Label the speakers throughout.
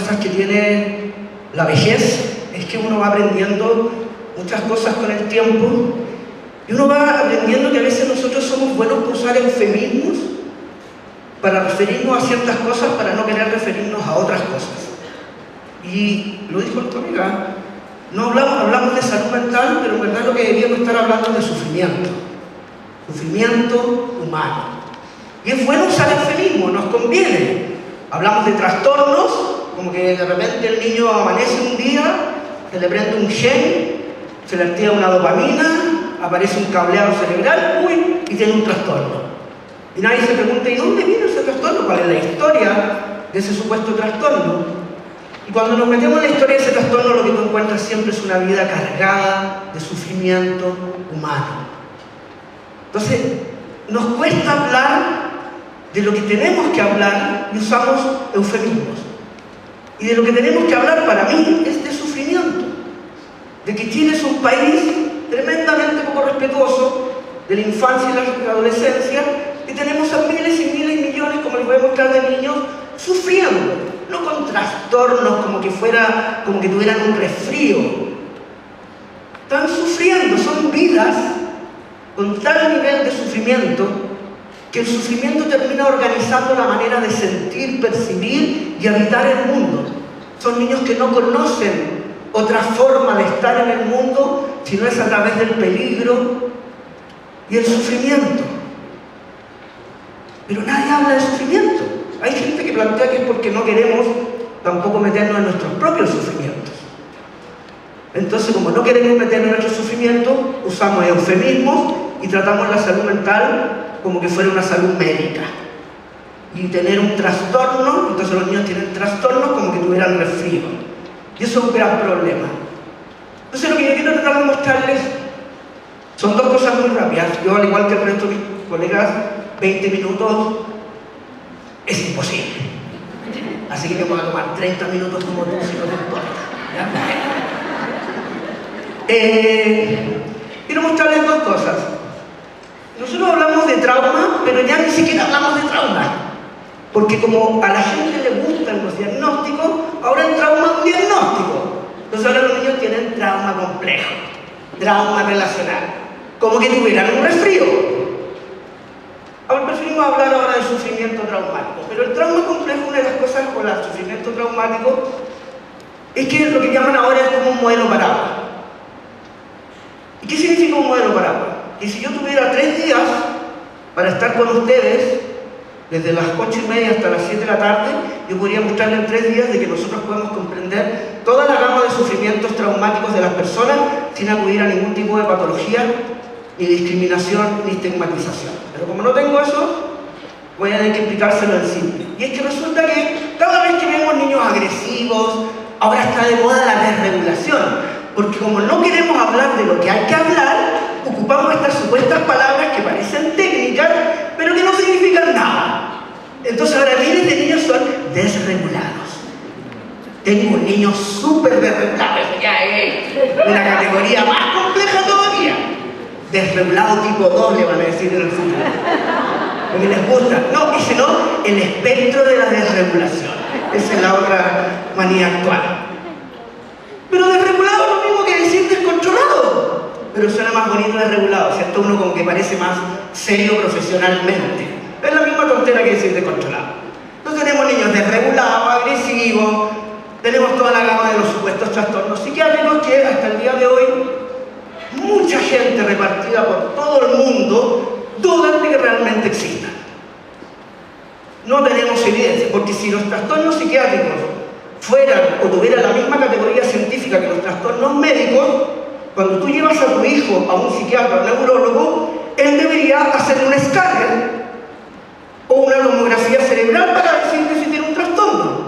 Speaker 1: cosas que tiene la vejez es que uno va aprendiendo muchas cosas con el tiempo y uno va aprendiendo que a veces nosotros somos buenos por usar eufemismos para referirnos a ciertas cosas, para no querer referirnos a otras cosas. Y lo dijo el colega, no hablamos de salud mental, pero en verdad lo que deberíamos estar hablando es de sufrimiento humano. Y es bueno usar eufemismo, nos conviene. Hablamos de trastornos, como que de repente el niño amanece un día, se le prende un gen, se le activa una dopamina, aparece un cableado cerebral, y tiene un trastorno. Y nadie se pregunta, ¿y dónde viene ese trastorno? ¿Cuál es la historia de ese supuesto trastorno? Y cuando nos metemos en la historia de ese trastorno, lo que tú encuentras siempre es una vida cargada de sufrimiento humano. Entonces, nos cuesta hablar de lo que tenemos que hablar y usamos eufemismos. Y de lo que tenemos que hablar para mí es de sufrimiento. De que Chile es un país tremendamente poco respetuoso de la infancia y la adolescencia, y tenemos a miles y miles y millones, como les voy a mostrar, de niños sufriendo, no con trastornos como que tuvieran un resfrío. Están sufriendo, son vidas con tal nivel de sufrimiento que el sufrimiento termina organizando la manera de sentir, percibir y habitar el mundo. Son niños que no conocen otra forma de estar en el mundo si no es a través del peligro y el sufrimiento. Pero nadie habla de sufrimiento. Hay gente que plantea que es porque no queremos tampoco meternos en nuestros propios sufrimientos. Entonces, como no queremos meternos en nuestros sufrimientos, usamos eufemismos y tratamos la salud mental como que fuera una salud médica. Y tener un trastorno, entonces los niños tienen trastornos como que tuvieran resfrío. Y eso es un gran problema. Entonces lo que yo quiero tratar de mostrarles son dos cosas muy rápidas. Yo, al igual que el resto de mis colegas, 20 minutos es imposible. Así que me voy a tomar 30 minutos como tú, si no te importa. Quiero mostrarles dos cosas. Nosotros hablamos de trauma, pero ya ni siquiera hablamos de trauma. Porque como a la gente le gustan los diagnósticos, ahora el trauma es un diagnóstico. Entonces ahora los niños tienen trauma complejo, trauma relacional, como que tuvieran un resfrío. Ahora preferimos hablar ahora de sufrimiento traumático. Pero el trauma complejo, una de las cosas con el sufrimiento traumático, es que lo que llaman ahora es como un modelo paraguas. ¿Y qué significa un modelo paraguas? Que si yo tuviera 3 días para estar con ustedes, desde las 8:30 hasta las 7 de la tarde, yo podría mostrarles en 3 días de que nosotros podemos comprender toda la gama de sufrimientos traumáticos de las personas sin acudir a ningún tipo de patología, ni discriminación, ni estigmatización. Pero como no tengo eso, voy a tener que explicárselo en simple. Y es que resulta que cada vez que vemos niños agresivos, ahora está de moda la desregulación. Porque como no queremos hablar de lo que hay que hablar, ocupamos estas supuestas palabras que parecen técnicas, pero que no significan nada. Entonces ahora miles de niños son desregulados. Tengo niños súper desregulados, ya una categoría más compleja todavía. Desregulado tipo 2 le van a decir en el futuro. Porque les gusta. No, ese no, el espectro de la desregulación. Esa es la otra manía actual. Pero desregulado es lo mismo que decir descontrolado. Pero suena más bonito desregulado, ¿cierto? Uno como que parece más serio profesionalmente. Es la misma tontera que decir descontrolado. Entonces tenemos niños desregulados, agresivos, tenemos toda la gama de los supuestos trastornos psiquiátricos que hasta el día de hoy mucha gente repartida por todo el mundo dudan de que realmente existan. No tenemos evidencia, porque si los trastornos psiquiátricos fueran o tuvieran la misma categoría científica que los trastornos médicos, cuando tú llevas a tu hijo a un psiquiatra o neurólogo, él debería hacerle un escáner o una tomografía cerebral para decirte si tiene un trastorno.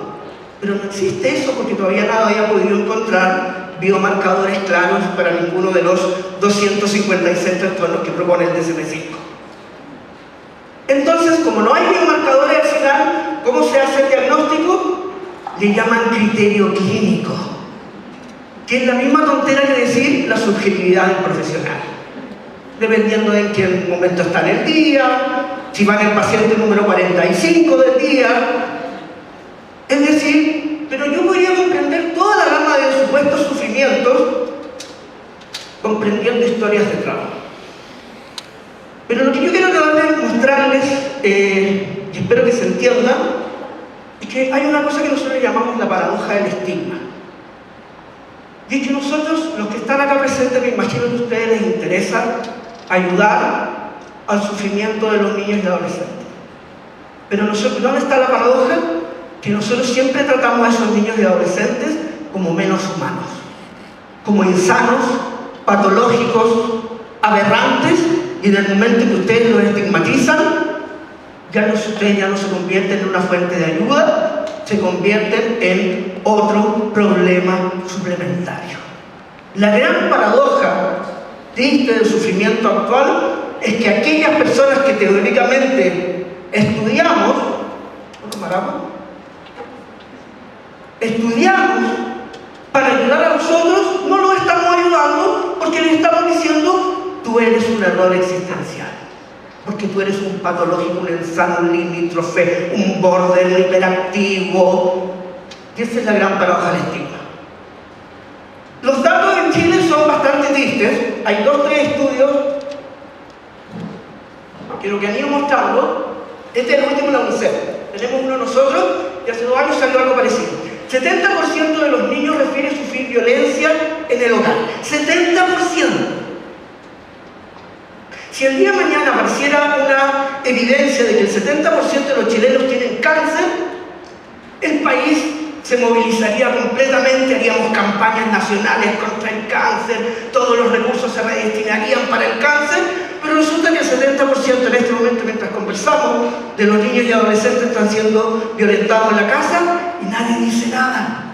Speaker 1: Pero no existe eso porque todavía nadie ha podido encontrar biomarcadores claros para ninguno de los 256 trastornos que propone el DSM-5. Entonces, como no hay biomarcadores al final, ¿cómo se hace el diagnóstico? Le llaman criterio clínico, que es la misma tontera que decir la subjetividad del profesional. Dependiendo de en qué momento está en el día, si va en el paciente número 45 del día. Es decir, pero yo voy comprendiendo historias de trauma. Pero lo que yo quiero tratar de mostrarles, y espero que se entienda, es que hay una cosa que nosotros llamamos la paradoja del estigma. Y es que nosotros, los que están acá presentes, me imagino que a ustedes les interesa ayudar al sufrimiento de los niños y adolescentes. Pero nosotros, ¿dónde está la paradoja? Que nosotros siempre tratamos a esos niños y adolescentes como menos humanos, como insanos, patológicos, aberrantes, y en el momento que ustedes los estigmatizan, ustedes ya no se convierten en una fuente de ayuda, se convierten en otro problema suplementario. La gran paradoja triste del sufrimiento actual es que aquellas personas que teóricamente estudiamos para ayudar a los otros, no los estamos ayudando porque les estamos diciendo: tú eres un error existencial, porque tú eres un patológico, un insano, un limítrofe, un border, un hiperactivo. Y esa es la gran paradoja del estigma. Los datos en Chile son bastante tristes. Hay 2 o 3 estudios que lo que han ido mostrando. Este es el último de la UNICEF. Tenemos uno nosotros y hace 2 años salió algo parecido. 70% de los niños refiere sufrir violencia en el hogar. 70%. Si el día de mañana apareciera una evidencia de que el 70% de los chilenos tienen cáncer, el país se movilizaría completamente, haríamos campañas nacionales contra el cáncer, todos los recursos se redestinarían para el cáncer, pero resulta que el 70% en este momento, mientras conversamos, de los niños y adolescentes están siendo violentados en la casa y nadie dice nada.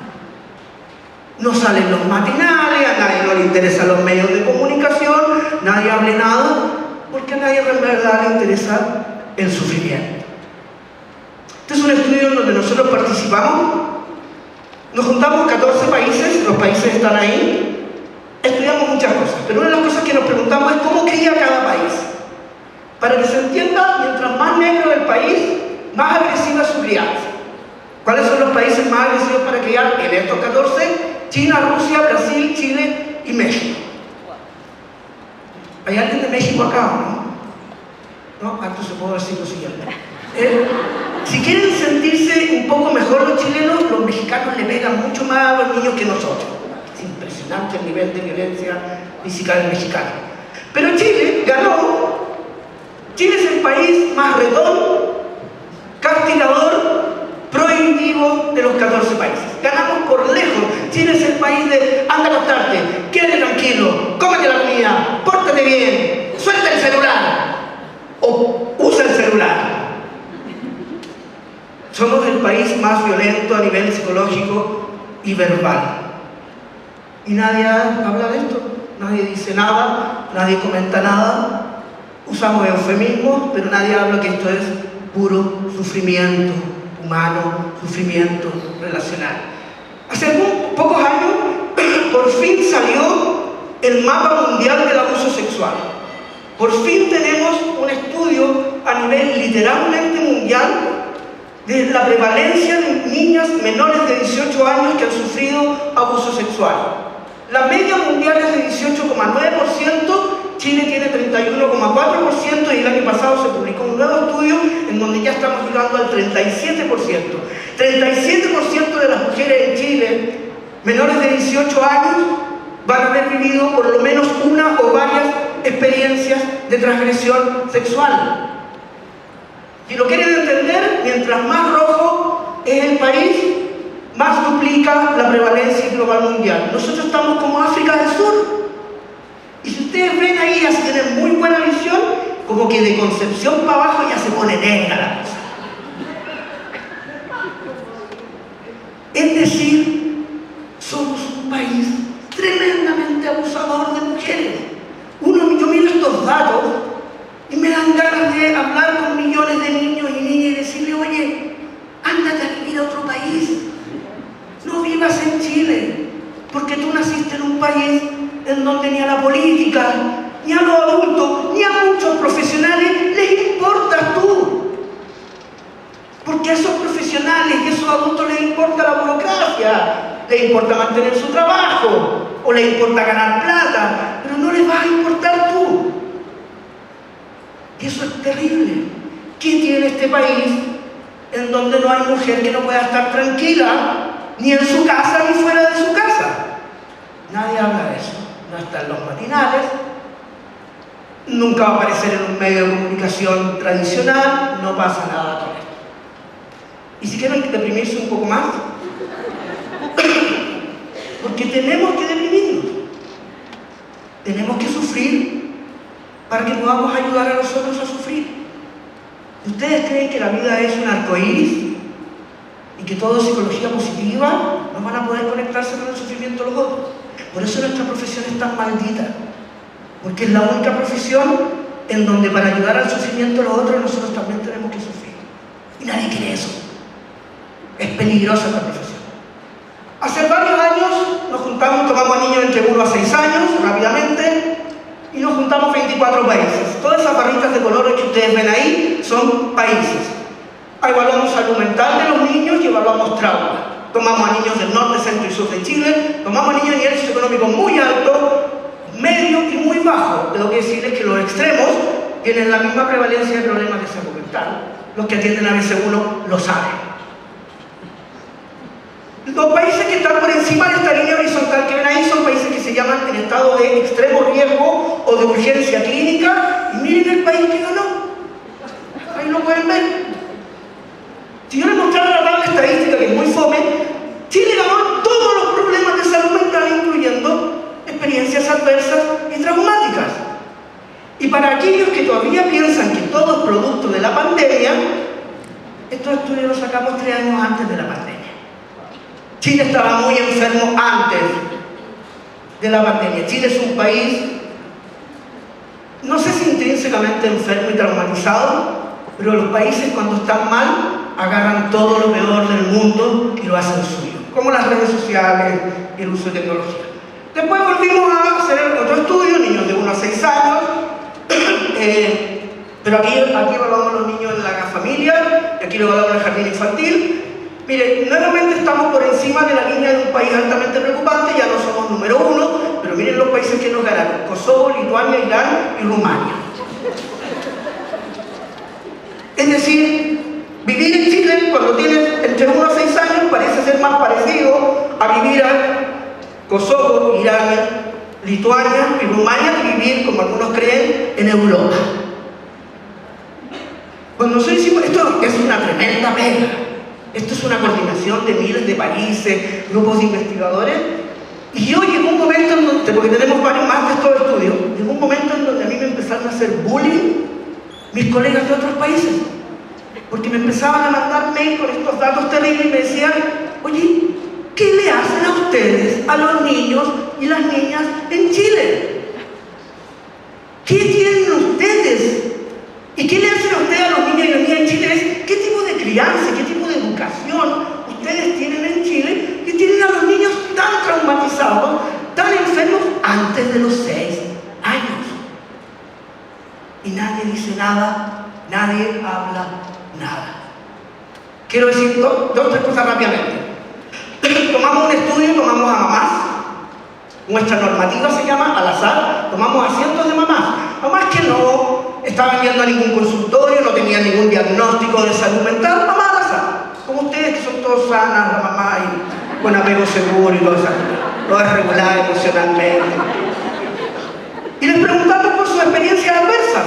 Speaker 1: No salen los matinales, a nadie no le interesan los medios de comunicación, nadie hable nada, porque a nadie en verdad le interesa el sufrimiento. Este es un estudio en donde nosotros participamos. Nos juntamos 14 países, los países están ahí, estudiamos muchas cosas, pero una de las cosas que nos preguntamos es cómo cría cada país. Para que se entienda, mientras más negro el país, más agresiva es su crianza. ¿Cuáles son los países más agresivos para criar? En estos 14, China, Rusia, Brasil, Chile y México. ¿Hay alguien de México acá o no? ¿No? Entonces puedo decir lo siguiente. Si quieren sentirse un poco mejor los chilenos, los mexicanos le pegan mucho más a los niños que nosotros. Es impresionante el nivel de violencia física del mexicano. Pero Chile ganó. Chile es el país más retón, castigador, prohibitivo de los 14 países. Ganamos por lejos. Chile es el país de anda a acostarte, quédate tranquilo, cómete la comida, pórtate bien, suelta el celular o usa el celular. Somos el país más violento a nivel psicológico y verbal. Y nadie habla de esto, nadie dice nada, nadie comenta nada. Usamos eufemismos, pero nadie habla que esto es puro sufrimiento humano, sufrimiento relacional. Hace pocos años, por fin salió el mapa mundial del abuso sexual. Por fin tenemos un estudio a nivel literalmente mundial de la prevalencia de niñas menores de 18 años que han sufrido abuso sexual. La media mundial es de 18,9%, Chile tiene 31,4% y el año pasado se publicó un nuevo estudio en donde ya estamos llegando al 37%. 37% de las mujeres en Chile menores de 18 años van a haber vivido por lo menos una o varias experiencias de transgresión sexual. Si lo quieren entender, mientras más rojo es el país, más duplica la prevalencia global mundial. Nosotros estamos como África del Sur. Y si ustedes ven ahí, ya si tienen muy buena visión, como que de Concepción para abajo ya se pone negra la cosa. Es decir, somos un país tremendamente abusador de mujeres. Yo miro estos datos y me dan ganas de hablar con millones de niños y niñas y decirle: oye, ándate a vivir a otro país. No vivas en Chile, porque tú naciste en un país en donde ni a la política, ni a los adultos, ni a muchos profesionales les importas tú. Porque a esos profesionales y a esos adultos les importa la burocracia, le importa mantener su trabajo, o le importa ganar plata, pero no le va a importar tú. Y eso es terrible. ¿Qué tiene este país en donde no hay mujer que no pueda estar tranquila, ni en su casa ni fuera de su casa? Nadie habla de eso. No está en los matinales, nunca va a aparecer en un medio de comunicación tradicional, no pasa nada con esto. Y si quieren deprimirse un poco más, porque tenemos que deprimirnos, tenemos que sufrir para que podamos ayudar a los otros a sufrir. ¿Ustedes creen que la vida es un arcoíris y que todo es psicología positiva? No van a poder conectarse con el sufrimiento de los otros. Por eso nuestra profesión es tan maldita, porque es la única profesión en donde para ayudar al sufrimiento de los otros nosotros también tenemos que sufrir. Y nadie quiere eso. Es peligrosa esta profesión. Hace varios años nos juntamos, tomamos a niños entre 1 a 6 años, rápidamente, y nos juntamos 24 países. Todas esas barritas de colores que ustedes ven ahí son países. Evaluamos salud mental de los niños y evaluamos trauma. Tomamos a niños del norte, centro y sur de Chile, tomamos a niños de nivel socioeconómico muy alto, medio y muy bajo. Tengo que decirles que los extremos tienen la misma prevalencia de problemas de salud mental. Los que atienden a BC1 lo saben. Los países que están por encima de esta línea horizontal que ven ahí son países que se llaman en estado de extremo riesgo o de urgencia clínica. Y miren el país que ganó. Ahí lo pueden ver. Si yo les mostrara la tabla estadística, que es muy fome, Chile ganó todos los problemas de salud mental, incluyendo experiencias adversas y traumáticas. Y para aquellos que todavía piensan que todo es producto de la pandemia, estos estudios los sacamos 3 años antes de la pandemia. Chile estaba muy enfermo antes de la pandemia. Chile es un país, no sé si intrínsecamente enfermo y traumatizado, pero los países cuando están mal agarran todo lo peor del mundo y lo hacen suyo, como las redes sociales y el uso de tecnología. Después volvimos a hacer otro estudio, niños de 1 a 6 años, pero aquí evaluamos los niños en la familia, y aquí lo evaluamos en el jardín infantil. Miren, nuevamente estamos por encima de la línea de un país altamente preocupante, ya no somos número 1, pero miren los países que nos ganaron: Kosovo, Lituania, Irán y Rumania. Es decir, vivir en Chile cuando tienes entre 1 a 6 años parece ser más parecido a vivir a Kosovo, Irán, Lituania y Rumania que vivir, como algunos creen, en Europa. Cuando nosotros hicimos esto, es una tremenda pega. Esto es una coordinación de miles de países, grupos de investigadores. Y yo llegó un momento en donde, porque tenemos varios más de estos estudios, llegó un momento en donde a mí me empezaron a hacer bullying mis colegas de otros países. Porque me empezaban a mandar mail con estos datos terribles y me decían: oye, ¿qué le hacen a ustedes, a los niños y las niñas en Chile? ¿Qué tienen ustedes? ¿Y qué le hacen a ustedes a los niños y las niñas en Chile? ¿Qué tipo de crianza, qué tipo de educación ustedes tienen en Chile que tienen a los niños tan traumatizados, tan enfermos antes de los 6 años? Y nadie dice nada, nadie habla nada. Quiero decir dos o tres cosas rápidamente. Tomamos un estudio, tomamos a mamás. Nuestra normativa se llama al azar. Tomamos a cientos de mamás. Mamás que no estaban yendo a ningún consultorio, no tenían ningún diagnóstico de salud mental. Mamás al azar. Como ustedes, que son todos sanas, la mamá y con apego seguro y todo eso. Todas reguladas emocionalmente. Y les preguntamos por sus experiencias adversas.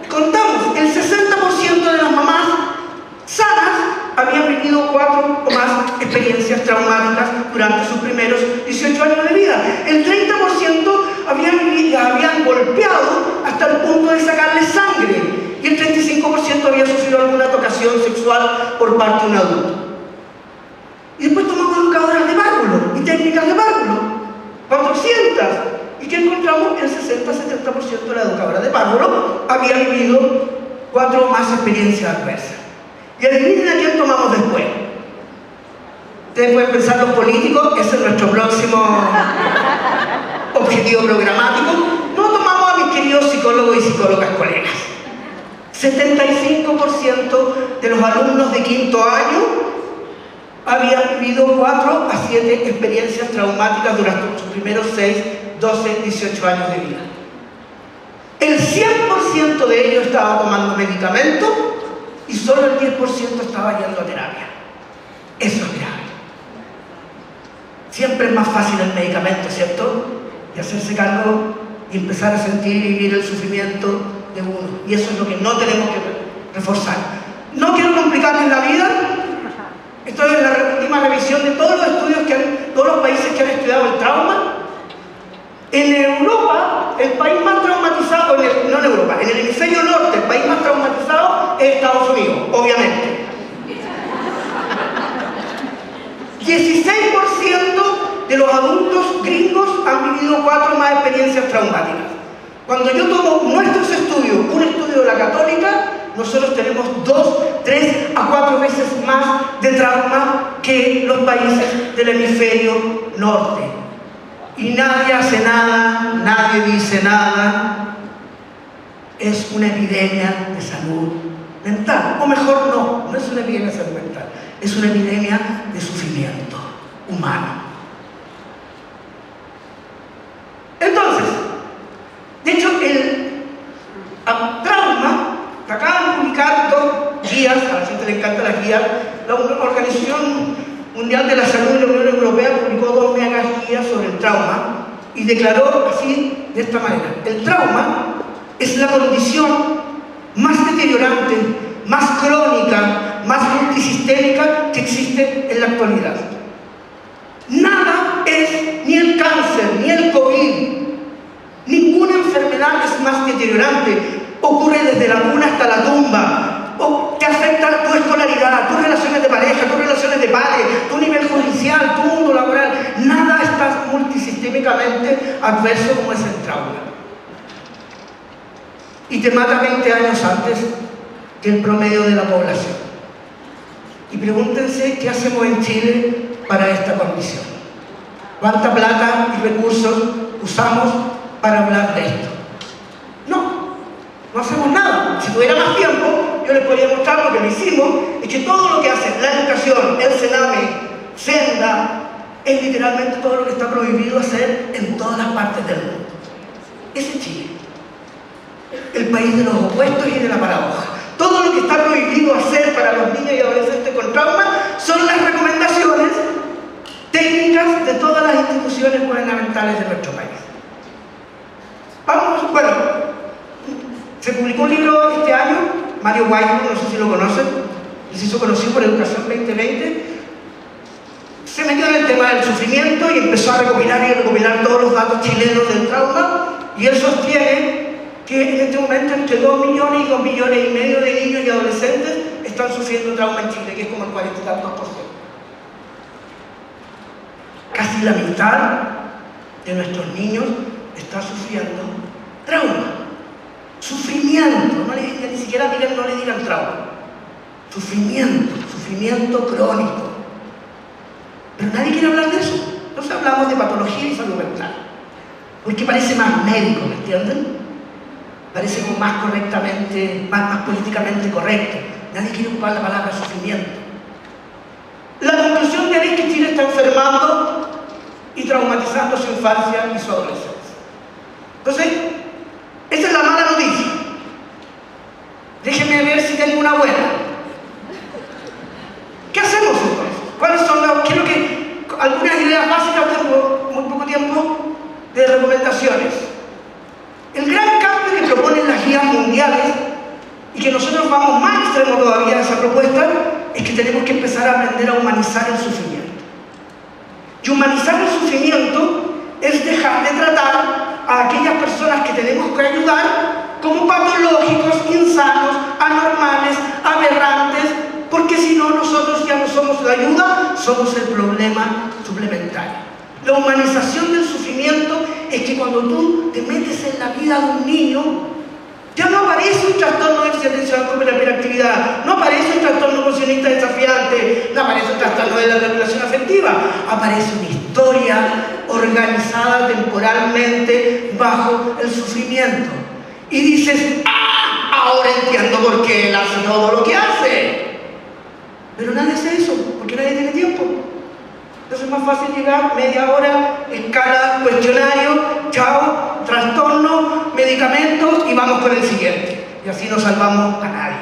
Speaker 1: Contamos, el 60% de las mamás sanas habían vivido 4 o más experiencias traumáticas durante sus primeros 18 años de vida. El 30% habían golpeado hasta el punto de sacarle sangre. Y el 35% había sufrido alguna tocación sexual por parte de un adulto. Y después tomamos educadoras de párvulo y técnicas de párvulo. 400. ¿Y qué encontramos? El 60-70% de la educadora de párvulo había vivido 4 o más experiencias adversas. Y adivinen a quién tomamos después. Ustedes pueden pensar, los políticos, ese es nuestro próximo objetivo programático. No tomamos a mis queridos psicólogos y psicólogas colegas. 75% de los alumnos de 5º año habían vivido 4 a 7 experiencias traumáticas durante sus primeros 6, 12, 18 años de vida. El 100% de ellos estaba tomando medicamentos y solo el 10% estaba yendo a terapia. Eso es grave. Siempre es más fácil el medicamento, ¿cierto? Y hacerse cargo y empezar a sentir y vivir el sufrimiento de uno. Y eso es lo que no tenemos que reforzar. No quiero complicarles la vida. Esto es la última revisión de todos los estudios todos los países que han estudiado el trauma. En Europa, el país más traumatizado, no en Europa, en el hemisferio norte, el país más traumatizado es Estados Unidos, obviamente. 16% de los adultos gringos han vivido 4 más experiencias traumáticas. Cuando yo tomo nuestros estudios, un estudio de la Católica, nosotros tenemos 2, 3 a 4 veces más de trauma que los países del hemisferio norte. Y nadie hace nada, nadie dice nada. Es una epidemia de salud mental. O mejor no es una epidemia de salud mental. Es una epidemia de sufrimiento humano. Entonces, de hecho, el trauma, que acaban de publicar 2 guías, a la gente le encantan las guías, la Organización Mundial de la Salud de la Unión Europea publicó 2 megas guías sobre el trauma y declaró así, de esta manera: el trauma es la condición más deteriorante, más crónica, más multisistémica que existe en la actualidad. Nada es, ni el cáncer, ni el COVID, ninguna enfermedad es más deteriorante. Ocurre desde la cuna hasta la tumba. O te afecta tu escolaridad, tus relaciones de pareja, tus relaciones de padres, tu nivel judicial, tu mundo laboral. Nada está multisistémicamente adverso como es el trauma. Y te mata 20 años antes que el promedio de la población. Y pregúntense qué hacemos en Chile para esta condición. ¿Cuánta plata y recursos usamos para hablar de esto? No hacemos nada. Si tuviera más tiempo, yo les podría mostrar lo que lo hicimos, es que todo lo que hace la educación, el Sename, Senda, es literalmente todo lo que está prohibido hacer en todas las partes del mundo. Ese es Chile. El país de los opuestos y de la paradoja. Todo lo que está prohibido hacer para los niños y adolescentes con trauma son las recomendaciones técnicas de todas las instituciones gubernamentales de nuestro país. Se publicó un libro este año, Mario Whiteman, no sé si lo conocen, se hizo conocido por Educación 2020, se metió en el tema del sufrimiento y empezó a recopilar todos los datos chilenos del trauma, y él sostiene que en este momento entre 2 millones y 2 millones y medio de niños y adolescentes están sufriendo trauma en Chile, que es como el 40 y tantos %. Casi la mitad de nuestros niños está sufriendo trauma. Sufrimiento, ni siquiera no le digan trauma. Sufrimiento crónico. Pero nadie quiere hablar de eso. Entonces hablamos de patología y salud mental. Porque parece más médico, ¿me entienden? Parece como más correctamente, más políticamente correcto. Nadie quiere ocupar la palabra sufrimiento. La conclusión de él es que Chile está enfermando y traumatizando su infancia y su adolescencia. Entonces, esa es la mala noticia. Déjenme ver si tengo una buena. ¿Qué hacemos entonces? ¿Cuáles son las... Quiero que algunas ideas básicas, tengo muy poco tiempo, de recomendaciones. El gran cambio que proponen las guías mundiales, y que nosotros vamos más extremo todavía en esa propuesta, es que tenemos que empezar a aprender a humanizar el sufrimiento. Y humanizar el sufrimiento es dejar de tratar a aquellas personas que tenemos que ayudar como patológicos, insanos, anormales, aberrantes, porque si no, nosotros ya no somos la ayuda, somos el problema suplementario. La humanización del sufrimiento es que cuando tú te metes en la vida de un niño, ya no aparece un trastorno de déficit atencional como la hiperactividad, no aparece un trastorno emocionista desafiante, no aparece un trastorno de la regulación afectiva, aparece una historia organizada temporalmente bajo el sufrimiento. Y dices, ¡ah! Ahora entiendo por qué él hace todo lo que hace. Pero nadie hace eso, porque nadie tiene tiempo. Entonces es más fácil llegar, media hora, escala, cuestionario, chao, trastorno, medicamentos y vamos con el siguiente. Y así no salvamos a nadie.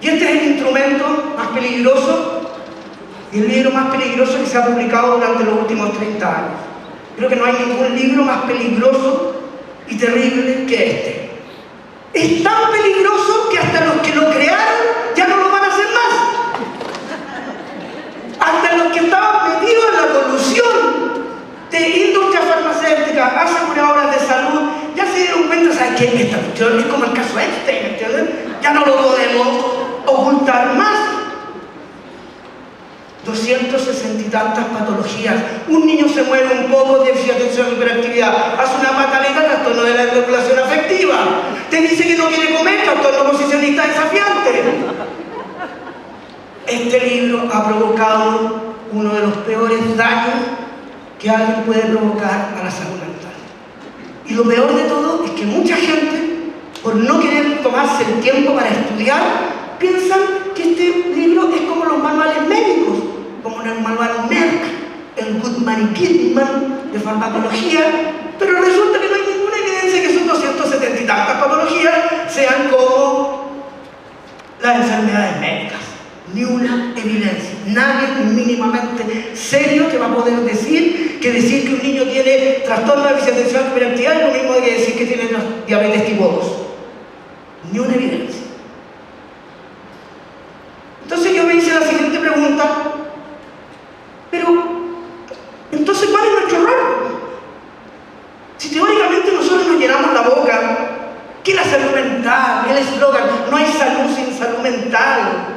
Speaker 1: Y este es el instrumento más peligroso y el libro más peligroso que se ha publicado durante los últimos 30 años. Creo que no hay ningún libro más peligroso y terrible que este. Es tan peligroso que hasta los que lo crearon ya no lo van a hacer más. Hasta los que estaban metidos en la colusión de industria farmacéutica, aseguradoras de salud, ya se dieron cuenta, ¿sabes qué? Esta cuestión es como el caso este, ¿entiendes? Ya no lo podemos ocultar más. 260 y tantas patologías. Un niño se mueve un poco, déficit de atención y hiperactividad, hace una pataleta, trastorno de la regulación afectiva. Te dice que no quiere comer, trastorno posicionista desafiante. Este libro ha provocado uno de los peores daños que alguien puede provocar a la salud mental. Y lo peor de todo es que mucha gente, por no querer tomarse el tiempo para estudiar, piensan que este libro es como los manuales médicos, como en el manual Merck, el Goodman y Kidman de farmacología, pero resulta que no hay ninguna evidencia que esos 270 y tantas patologías sean como las enfermedades médicas. Ni una evidencia. Nadie mínimamente serio te va a poder decir que un niño tiene trastorno de déficit de atención y hiperactividad es lo mismo que decir que tiene diabetes tipo 2. Ni una evidencia. Entonces yo me hice la siguiente pregunta, pero entonces ¿cuál es nuestro rol? Si teóricamente nosotros nos llenamos la boca que la salud mental, el eslogan, no hay salud sin salud mental,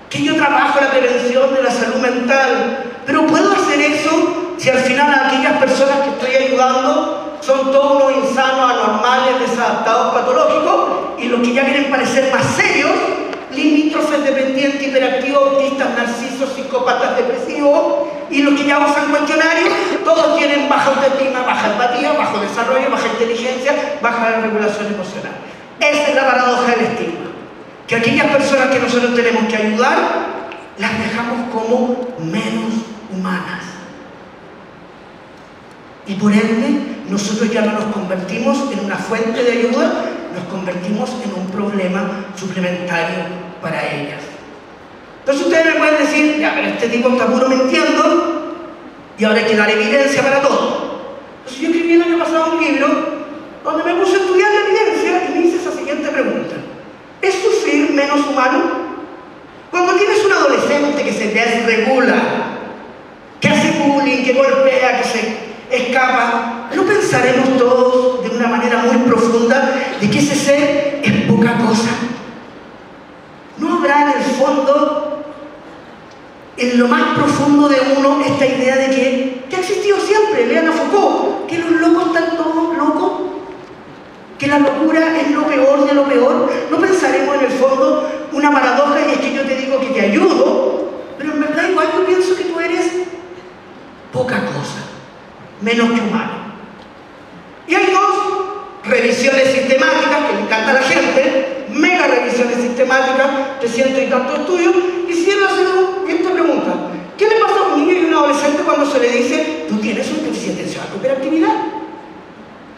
Speaker 1: que yo trabajo la prevención de la salud mental, pero ¿puedo hacer eso si al final a aquellas personas que estoy ayudando son todos unos insanos, anormales, desadaptados, patológicos, y los que ya quieren parecer más serios, limítrofes, dependientes, hiperactivos, autistas, narcisos, psicópatas, depresivos, y los que ya usan cuestionarios, todos tienen baja autoestima, baja empatía, bajo desarrollo, baja inteligencia, baja regulación emocional? Esa es la paradoja del estigma. Que aquellas personas que nosotros tenemos que ayudar, las dejamos como menos humanas. Y por ende, nosotros ya no nos convertimos en una fuente de ayuda, nos convertimos en un problema suplementario para ellas. Entonces ustedes me pueden decir, ya, pero este tipo está puro mintiendo y ahora hay que dar evidencia para todo. Entonces yo escribí el año pasado un libro donde me puse a estudiar la evidencia y me hice esa siguiente pregunta. ¿Es sufrir menos humano? Cuando tienes un adolescente que se desregula, que hace bullying, que golpea, que se escapa, ¿no pensaremos todos de una manera muy profunda de que ese ser es poca cosa? ¿No habrá en el fondo, en lo más profundo de uno, esta idea de que ha existido siempre? Lean a Foucault, que los locos están todos locos, que la locura es lo peor de lo peor. ¿No pensaremos en el fondo una paradoja, y es que yo te digo que te ayudo, pero en verdad igual yo pienso que tú eres poca cosa, menos que humano? Y hay dos revisiones sistemáticas que le encanta a la gente, mega revisiones sistemáticas, 300 y tantos estudios, y cierran esta pregunta: ¿qué le pasa a un niño y a un adolescente cuando se le dice tú tienes un déficit de atención y hiperactividad?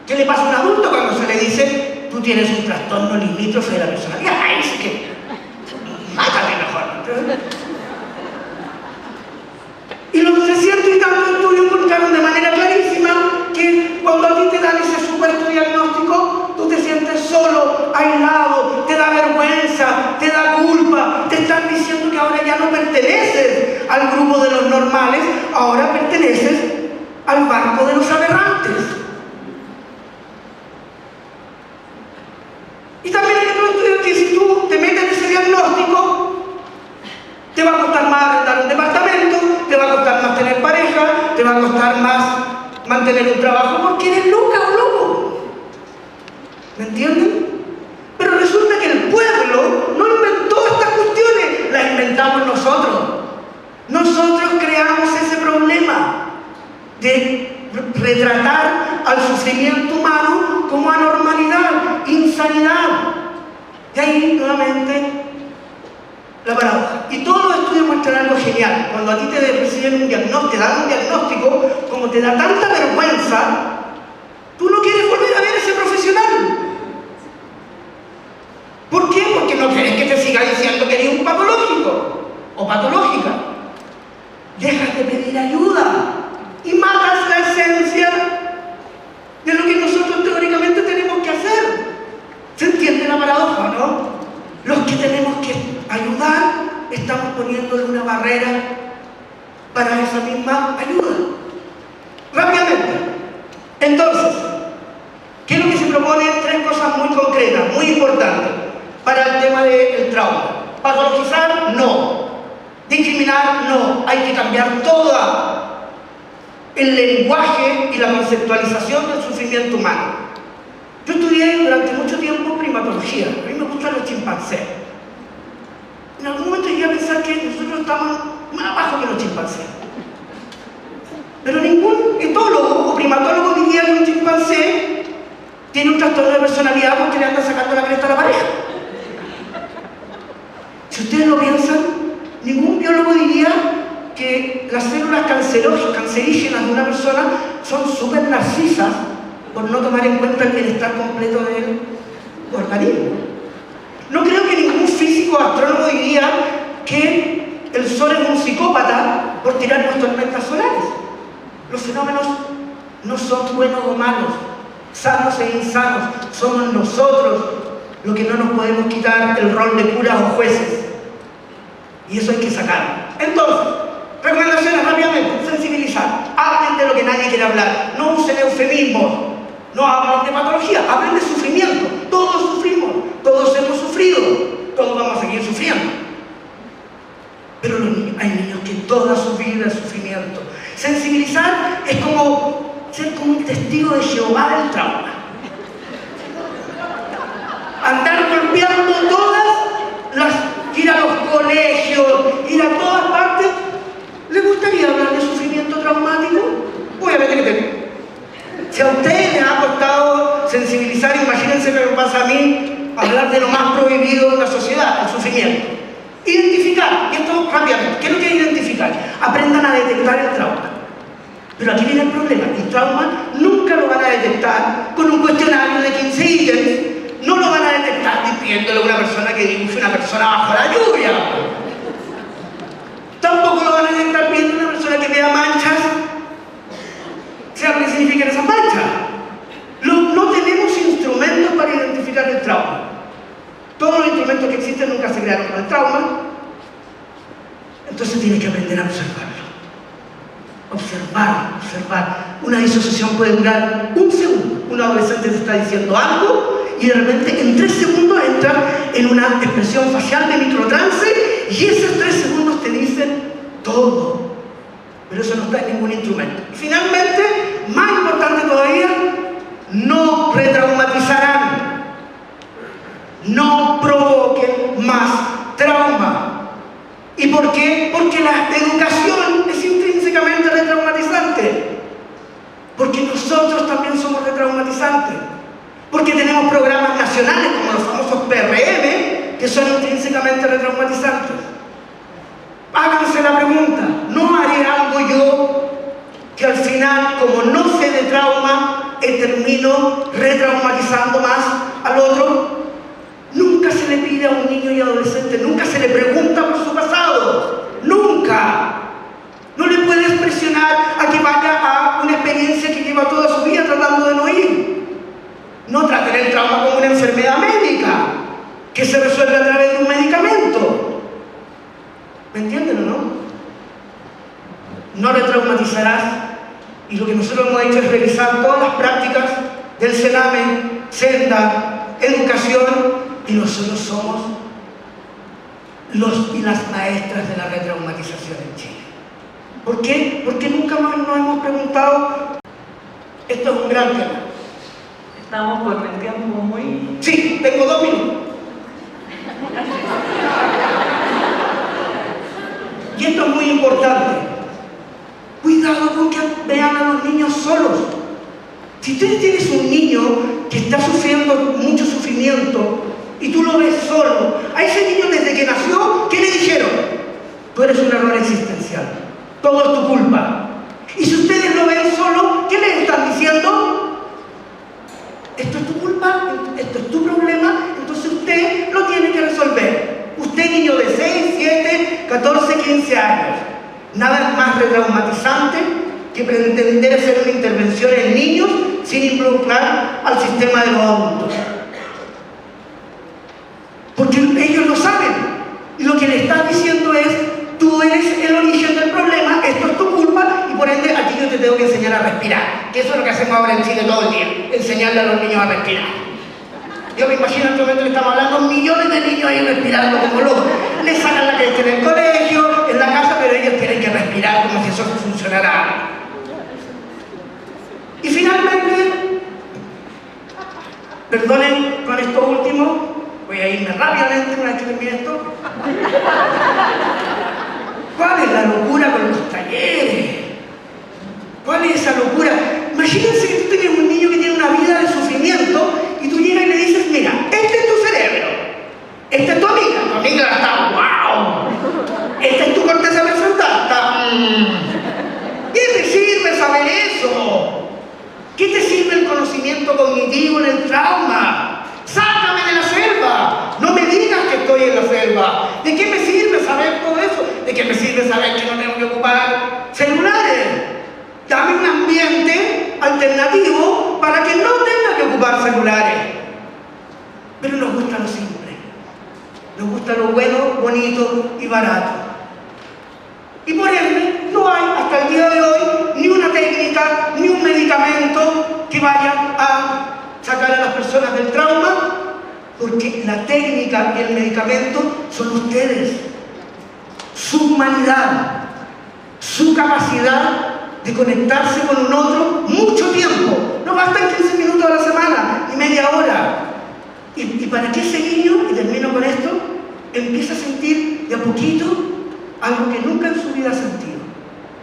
Speaker 1: ¿Qué le pasa a un adulto cuando se le dice tú tienes un trastorno limítrofe de la personalidad? Ahí sí que mátate mejor. Y los 300 y tantos estudios encontraron de manera clarísima que cuando a ti te dan ese supuesto diagnóstico, tú te sientes solo, aislado, te da vergüenza, te da culpa, te están diciendo que ahora ya no perteneces al grupo de los normales, ahora perteneces al barco de los aberrantes. Y también hay otros estudios que si tú te metes en ese diagnóstico, te va a costar más arrendar un departamento, te va a costar más tener pareja, te va a costar más mantener un trabajo porque eres loca o loco. ¿Me entienden? Pero resulta que el pueblo no inventó estas cuestiones, las inventamos nosotros. Nosotros creamos ese problema de retratar al sufrimiento humano como anormalidad, insanidad. Y ahí nuevamente la paradoja. Y todos los estudios muestran algo genial. Cuando a ti te reciben un diagnóstico, te dan un diagnóstico, como te da tanta vergüenza, tú no quieres volver a ver a ese profesional. ¿Por qué? Porque no quieres que te siga diciendo que eres un patológico o patológica. Dejas de pedir ayuda y matas la esencia de lo que nosotros teóricamente tenemos que hacer. ¿Se entiende la paradoja, no? Los que tenemos que ayudar estamos poniéndole una barrera para esa misma ayuda. Rápidamente. Entonces, ¿qué es lo que se propone? Tres cosas muy concretas, muy importantes para el tema del trauma. Patologizar, no. Discriminar, no. Hay que cambiar todo el lenguaje y la conceptualización del sufrimiento humano. Yo estudié durante mucho tiempo primatología. A mí me gustan los chimpancés. En algún momento llegué a pensar que nosotros estamos más abajo que los chimpancés. Pero ningún etólogo o primatólogo diría que un chimpancé tiene un trastorno de personalidad porque le anda sacando la cresta a la pareja. Si ustedes lo piensan, ningún biólogo diría que las células cancerígenas de una persona son súper narcisas por no tomar en cuenta el bienestar completo del organismo. No creo que ningún físico o astrónomo diría que el Sol es un psicópata por tirarnos tormentas solares. Los fenómenos no son buenos o malos, sanos e insanos. Somos nosotros los que no nos podemos quitar el rol de curas o jueces. Y eso hay que sacarlo. Entonces, recomendaciones rápidamente. Sensibilizar. Hablen de lo que nadie quiere hablar. No usen eufemismos. No hablen de patología. Hablen de sufrimiento. Todos sufrimos. Todos hemos sufrido. Todos vamos a seguir sufriendo. Pero hay niños que toda su vida es sufrimiento. Sensibilizar es como ser como un testigo de Jehová del trauma. Andar golpeando ir a los colegios, ir a todas partes. ¿Les gustaría hablar de sufrimiento traumático? Obviamente que tengo. Si a ustedes les ha costado sensibilizar, imagínense que me pasa a mí hablar de lo más prohibido en la sociedad, el sufrimiento. Identificar, y esto rápidamente, ¿qué es lo que es identificar? Aprendan a detectar el trauma. Pero aquí viene el problema, el trauma nunca lo van a detectar con un cuestionario de 15 ítems, no lo van a detectar pidiéndole a una persona que dibuje una persona bajo la lluvia. Tampoco lo van a detectar pidiendo a una persona que vea manchas, sea lo que significan esas manchas. No tenemos instrumentos para identificar el trauma. Todos los instrumentos que existen nunca se crearon para el trauma. Entonces tienes que aprender a observarlo. Observar. Una disociación puede durar un segundo. Un adolescente te está diciendo algo y de repente en 3 segundos entra en una expresión facial de microtrance y esos 3 segundos te dicen todo. Pero eso no está en ningún instrumento. Y finalmente, más importante todavía, no retraumatizarán. No provoquen más trauma. ¿Y por qué? Porque la educación es intrínsecamente retraumatizante. Porque nosotros también somos retraumatizantes. Porque tenemos programas nacionales como los famosos PRM que son intrínsecamente retraumatizantes. Háganse la pregunta, ¿no haré algo yo que al final, como no sé de trauma, termino retraumatizando más al otro? Nunca se le pide a un niño y adolescente, nunca se le pregunta por su pasado. Nunca. No le puedes presionar a que vaya a una experiencia que lleva toda su vida tratando de no ir. No traten el trauma como una enfermedad médica que se resuelve a través de un medicamento. ¿Me entienden o no? No retraumatizarás. Y lo que nosotros hemos hecho es revisar todas las prácticas del CENAME, Senda, Educación, y nosotros somos los y las maestras de la retraumatización en Chile. ¿Por qué? Porque nunca más nos hemos preguntado. Esto es un gran tema.
Speaker 2: Estamos por el tiempo muy...
Speaker 1: Sí, tengo 2 minutos. Y esto es muy importante. Cuidado con que vean a los niños solos. Si tú tienes un niño que está sufriendo mucho sufrimiento, y tú lo ves solo. A ese niño desde que nació, ¿qué le dijeron? Tú eres un error existencial, todo es tu culpa. Y si ustedes lo ven solo, ¿qué le están diciendo? Esto es tu culpa, esto es tu problema, entonces usted lo tiene que resolver. Usted, niño de 6, 7, 14, 15 años. Nada más retraumatizante que pretender hacer una intervención en niños sin involucrar al sistema de los adultos. Porque ellos lo saben. Y lo que le están diciendo es, tú eres el origen del problema, esto es tu culpa, y por ende aquí yo te tengo que enseñar a respirar. Que eso es lo que hacemos ahora en Chile todo el día, enseñarle a los niños a respirar. Yo me imagino en este momento que estamos hablando millones de niños ahí respirando como locos. Les sacan la cresta en el colegio, en la casa, pero ellos tienen que respirar como si eso funcionara. Y finalmente, perdonen con esto último, voy a irme rápidamente una vez que termine esto. ¿Cuál es la locura con los talleres? ¿Cuál es esa locura? Imagínense que tú tienes un niño que tiene una vida de sufrimiento y tú llegas y le dices, mira, este es tu cerebro, esta es tu amiga está wow, esta es tu corteza prefrontal, está ¿Qué te sirve saber eso? ¿Qué te sirve el conocimiento cognitivo en el trauma? ¡Sácame de la selva! No me digas que estoy en la selva. ¿De qué me sirve saber todo eso? ¿De qué me sirve saber que no tengo que ocupar celulares? Dame un ambiente alternativo para que no tenga que ocupar celulares. Pero nos gusta lo simple. Nos gusta lo bueno, bonito y barato. Y por ende, no hay hasta el día de hoy ni una técnica, ni un medicamento que vaya a sacar a las personas del trauma, porque la técnica y el medicamento son ustedes. Su humanidad, su capacidad de conectarse con un otro mucho tiempo. No bastan 15 minutos a la semana, ni media hora. Y para que ese niño, y termino con esto, empiece a sentir de a poquito algo que nunca en su vida ha sentido.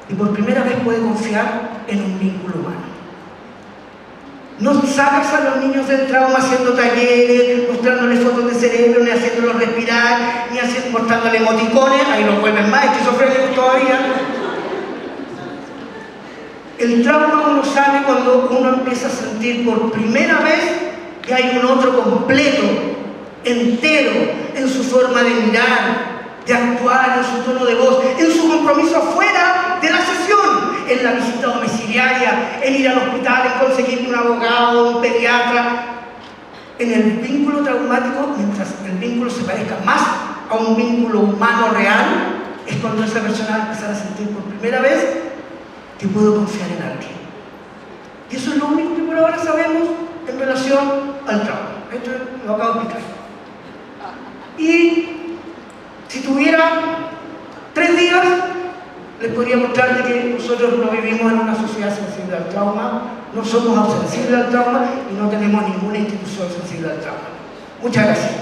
Speaker 1: Y por primera vez puede confiar en un vínculo humano. No sacas a los niños del trauma haciendo talleres, mostrándoles fotos de cerebro, ni haciéndolos respirar, ni mostrándole emoticones, ahí los vuelven más esquizofrénicos todavía. El trauma uno sale cuando uno empieza a sentir por primera vez que hay un otro completo, entero, en su forma de mirar, de actuar, en su tono de voz, en su compromiso fuera de la sesión, en la visita domiciliaria, en ir al hospital, en conseguir un abogado, un pediatra. En el vínculo traumático, mientras el vínculo se parezca más a un vínculo humano real, es cuando esa persona va a empezar a sentir por primera vez que puedo confiar en alguien. Y eso es lo único que por ahora sabemos en relación al trauma. Esto lo acabo de explicar. Y si tuviera 3 días, les podría mostrar de que nosotros no vivimos en una sociedad sensible al trauma, no somos sensibles al trauma y no tenemos ninguna institución sensible al trauma. Muchas gracias.